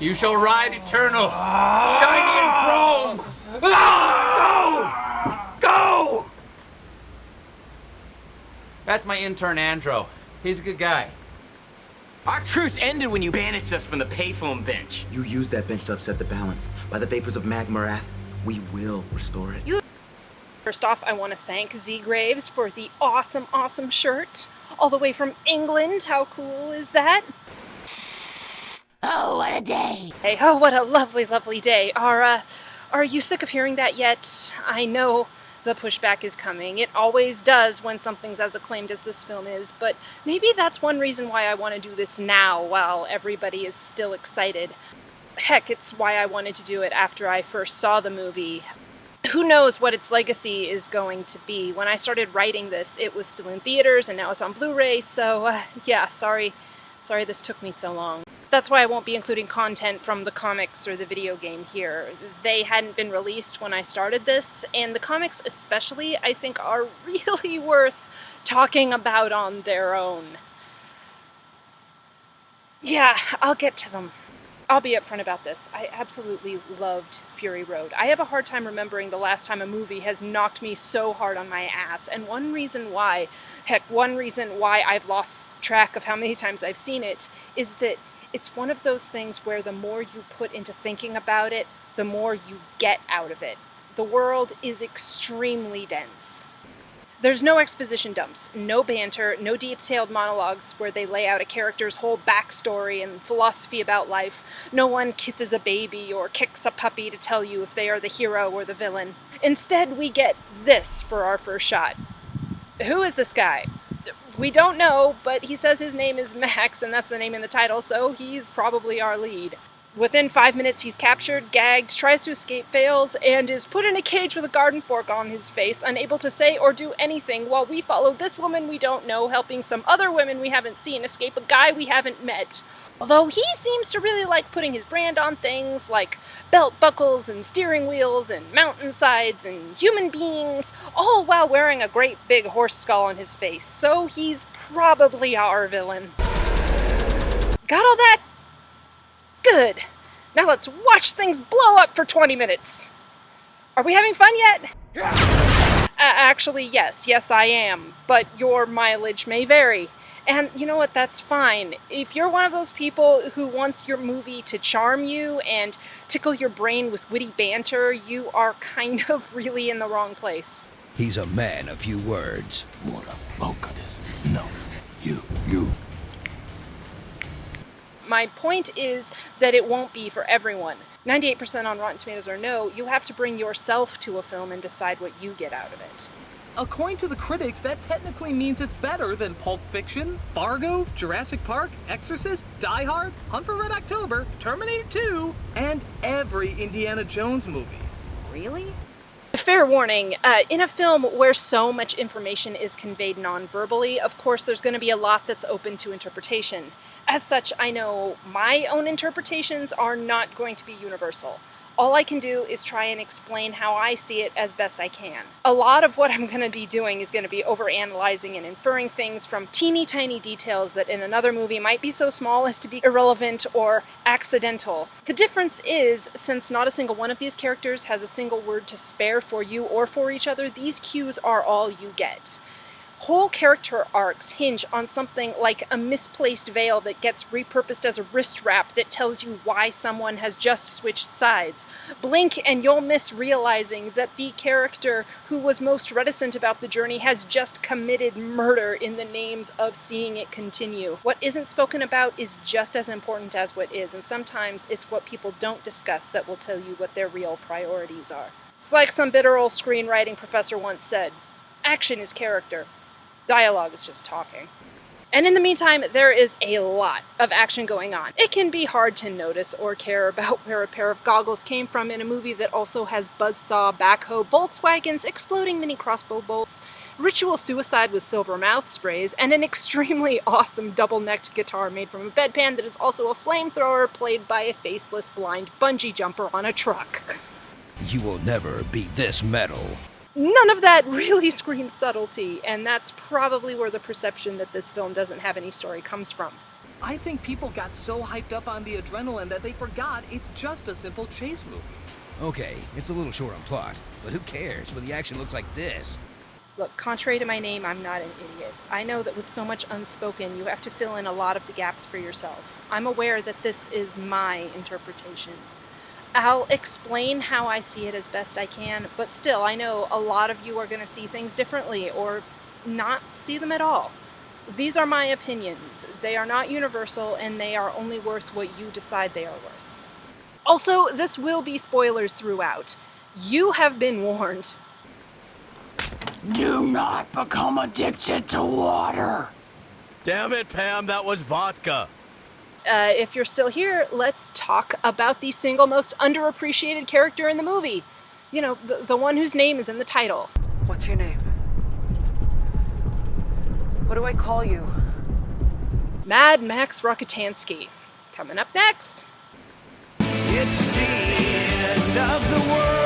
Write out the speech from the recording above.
You shall ride eternal, shiny and chrome. Go! That's my intern, Andro. He's a good guy. Our truce ended when you banished us from the payphone bench. You used that bench to upset the balance. By the vapors of magma wrath, we will restore it. First off, I want to thank Z Graves for the awesome, awesome shirt. All the way from England. How cool is that? Oh, what a day! Hey, oh, what a lovely, lovely day. Are you sick of hearing that yet? I know the pushback is coming. It always does when something's as acclaimed as this film is, but maybe that's one reason why I want to do this now while everybody is still excited. Heck, it's why I wanted to do it after I first saw the movie. Who knows what its legacy is going to be. When I started writing this, it was still in theaters, and now it's on Blu-ray, so yeah, sorry this took me so long. That's why I won't be including content from the comics or the video game here. They hadn't been released when I started this, and the comics especially, I think, are really worth talking about on their own. Yeah, I'll get to them. I'll be upfront about this. I absolutely loved Fury Road. I have a hard time remembering the last time a movie has knocked me so hard on my ass, and one reason why I've lost track of how many times I've seen it is that it's one of those things where the more you put into thinking about it, the more you get out of it. The world is extremely dense. There's no exposition dumps, no banter, no detailed monologues where they lay out a character's whole backstory and philosophy about life. No one kisses a baby or kicks a puppy to tell you if they are the hero or the villain. Instead, we get this for our first shot. Who is this guy? We don't know, but he says his name is Max, and that's the name in the title, so he's probably our lead. Within 5 minutes, he's captured, gagged, tries to escape, fails, and is put in a cage with a garden fork on his face, unable to say or do anything, while we follow this woman we don't know, helping some other women we haven't seen escape a guy we haven't met. Although he seems to really like putting his brand on things like belt buckles and steering wheels and mountainsides and human beings, all while wearing a great big horse skull on his face, so he's probably our villain. Got all that? Good. Now let's watch things blow up for 20 minutes. Are we having fun yet? Actually, yes I am, but your mileage may vary. And you know what, that's fine. If you're one of those people who wants your movie to charm you and tickle your brain with witty banter, you are kind of really in the wrong place. He's a man of few words. No, you. My point is that it won't be for everyone. 98% on Rotten Tomatoes or no, you have to bring yourself to a film and decide what you get out of it. According to the critics, that technically means it's better than Pulp Fiction, Fargo, Jurassic Park, Exorcist, Die Hard, Hunt for Red October, Terminator 2, and every Indiana Jones movie. Really? Fair warning, in a film where so much information is conveyed non-verbally, of course there's going to be a lot that's open to interpretation. As such, I know my own interpretations are not going to be universal. All I can do is try and explain how I see it as best I can. A lot of what I'm going to be doing is going to be overanalyzing and inferring things from teeny tiny details that in another movie might be so small as to be irrelevant or accidental. The difference is, since not a single one of these characters has a single word to spare for you or for each other, these cues are all you get. Whole character arcs hinge on something like a misplaced veil that gets repurposed as a wrist wrap that tells you why someone has just switched sides. Blink and you'll miss realizing that the character who was most reticent about the journey has just committed murder in the names of seeing it continue. What isn't spoken about is just as important as what is, and sometimes it's what people don't discuss that will tell you what their real priorities are. It's like some bitter old screenwriting professor once said, action is character. Dialogue is just talking. And in the meantime, there is a lot of action going on. It can be hard to notice or care about where a pair of goggles came from in a movie that also has buzzsaw, backhoe, Volkswagens, exploding mini crossbow bolts, ritual suicide with silver mouth sprays, and an extremely awesome double-necked guitar made from a bedpan that is also a flamethrower played by a faceless blind bungee jumper on a truck. You will never beat this metal. None of that really screams subtlety, and that's probably where the perception that this film doesn't have any story comes from. I think people got so hyped up on the adrenaline that they forgot it's just a simple chase movie. Okay, it's a little short on plot, but who cares when the action looks like this? Look, contrary to my name, I'm not an idiot. I know that with so much unspoken, you have to fill in a lot of the gaps for yourself. I'm aware that this is my interpretation. I'll explain how I see it as best I can, but still, I know a lot of you are going to see things differently or not see them at all. These are my opinions. They are not universal, and they are only worth what you decide they are worth. Also, this will be spoilers throughout. You have been warned. Do not become addicted to water. Damn it, Pam, that was vodka. If you're still here, let's talk about the single most underappreciated character in the movie. You know, the one whose name is in the title. What's your name? What do I call you? Mad Max Rockatansky. Coming up next. It's the end of the world.